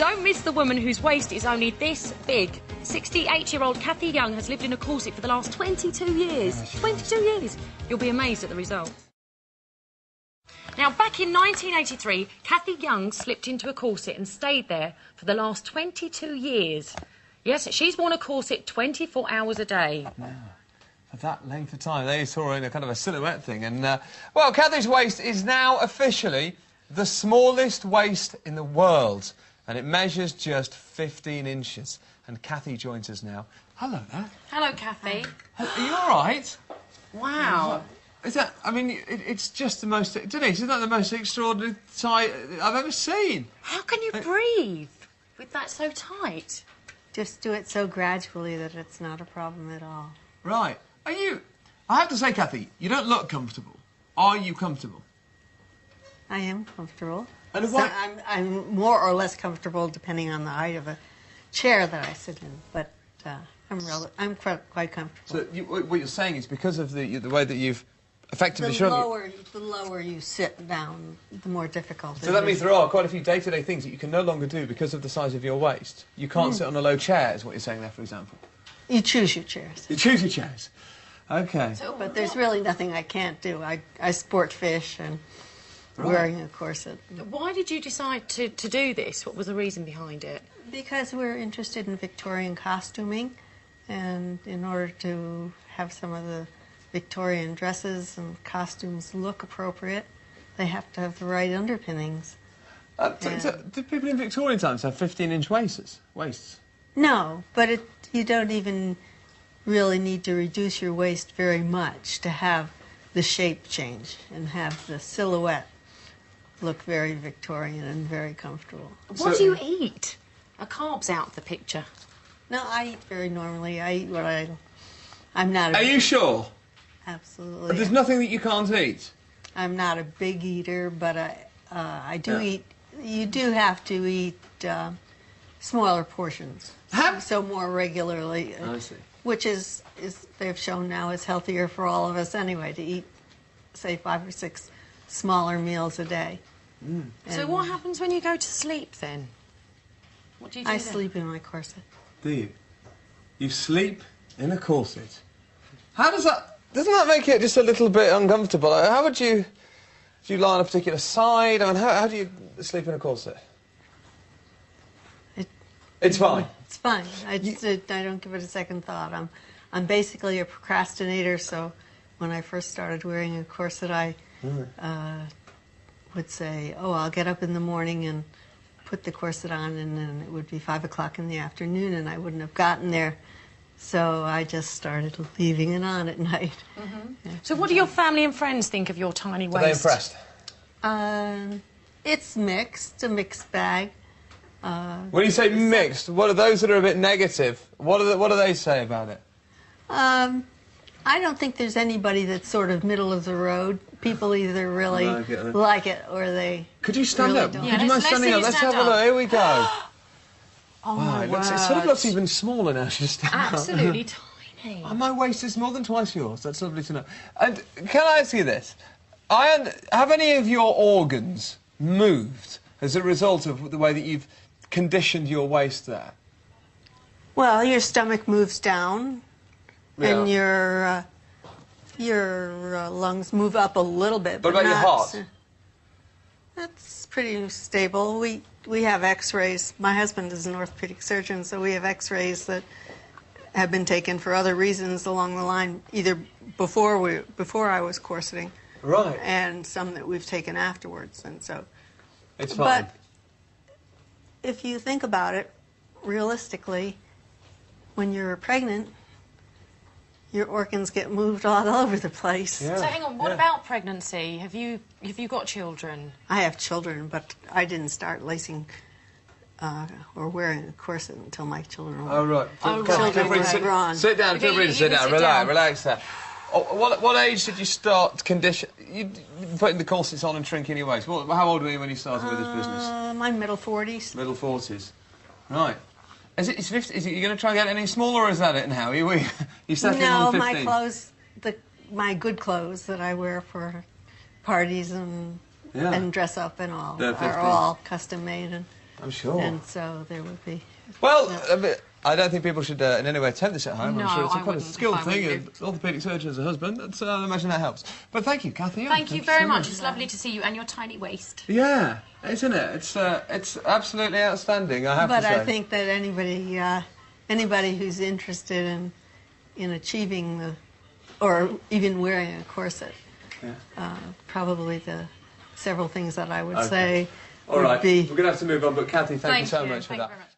Don't miss the woman whose waist is only this big. 68-year-old Kathy Young has lived in a corset for the last 22 years. Yeah, 22 years. You'll be amazed at the results. Now, back in 1983, Kathy Young slipped into a corset and stayed there for the last 22 years. Yes, she's worn a corset 24 hours a day. Yeah. For that length of time, they saw her in a kind of a silhouette thing. And, well, Kathy's waist is now officially the smallest waist in the world. And it measures just 15 inches. And Kathy joins us now. Hello there. Hello, Kathy. Are you all right? Wow. Is that, I mean, it's just the most, Denise, isn't that the most extraordinary sight I've ever seen? How can you breathe with that so tight? Just do it so gradually that it's not a problem at all. Right. Are you... I have to say, Kathy, you don't look comfortable. Are you comfortable? I am comfortable. And So what... I'm more or less comfortable depending on the height of a chair that I sit in, but I'm quite comfortable. So what you're saying is because of the way that you've effectively shrunk it... The lower you sit down, the more difficult it is. So that means there are quite a few day-to-day things that you can no longer do because of the size of your waist. You can't sit on a low chair, is what you're saying there, for example. You choose your chairs. You choose your chairs. OK. But there's really nothing I can't do. I sport fish and wearing a corset. Why did you decide to do this? What was the reason behind it? Because we're interested in Victorian costuming, and in order to have some of the Victorian dresses and costumes look appropriate, they have to have the right underpinnings. Did people in Victorian times have 15-inch waists? No, but you don't even really need to reduce your waist very much to have the shape change and have the silhouette look very Victorian and very comfortable. What do you eat? Are carbs out of the picture? No, I eat very normally. I eat what I'm not. Are you sure? Absolutely. There's nothing that you can't eat? I'm not a big eater, but I do eat. You do have to eat smaller portions. So more regularly. I see. Which is they've shown now is healthier for all of us anyway, to eat, say, 5 or 6 smaller meals a day. Mm. So what happens when you go to sleep then? What do you do I then? sleep in my corset. Do you? You sleep in a corset? How does that... Doesn't that make it just a little bit uncomfortable? How would you... Do you lie on a particular side? I mean, how do you sleep in a corset? It's fine. It's fine. I don't give it a second thought. I'm basically a procrastinator, so when I first started wearing a corset, I would say, oh, I'll get up in the morning and put the corset on, and then it would be 5 o'clock in the afternoon, and I wouldn't have gotten there. So I just started leaving it on at night. Mm-hmm. Yeah. So what do your family and friends think of your tiny waist? Are they impressed? It's mixed, a mixed bag. When you say mixed, what are those that are a bit negative? What do they say about it? I don't think there's anybody that's sort of middle of the road. People either really like it or they... Could you stand really up? don't. Yeah, Could you mind standing up? Let's have a look. Here we go. Oh, wow, my it sort of looks even smaller now. Absolutely tiny. Oh, my waist is more than twice yours. That's lovely to know. And can I ask you this? Have any of your organs moved as a result of the way that you've conditioned your waist there? Well, your stomach moves down, and your lungs move up a little bit. What about your heart? That's pretty stable. We have X-rays. My husband is an orthopedic surgeon, so we have X-rays that have been taken for other reasons along the line, either before I was corseting, right, and some that we've taken afterwards, and so. It's fine. But if you think about it, realistically, when you're pregnant, your organs get moved all over the place. Yeah. So hang on, what about pregnancy? Have you got children? I have children, but I didn't start lacing or wearing a corset until my children were. Oh right. Children were grown. Sit down. Feel free to sit down. Relax there. Oh, what age did you start putting the corsets on and shrinking your waist? How old were you when you started with this business? My middle 40s. Middle 40s. Right. Is it you going to try and get any smaller, or is that it now? You settling on 15? No, my clothes, my good clothes that I wear for parties and dress up and all are all custom made. And I'm sure. And so there would be... Well, I don't think people should in any way attempt this at home. No, I'm sure it's I quite a wouldn't, skilled if I thing. were An orthopaedic surgeon as a husband, I imagine that helps. But thank you, Kathy. Thank you very much. It's lovely to see you and your tiny waist. Yeah, isn't it? It's absolutely outstanding, I have to say. But I think that anybody who's interested in achieving or even wearing a corset, probably the several things that I would say All right, would be... we're going to have to move on, but Kathy, thank you so much for Thank you that. very much.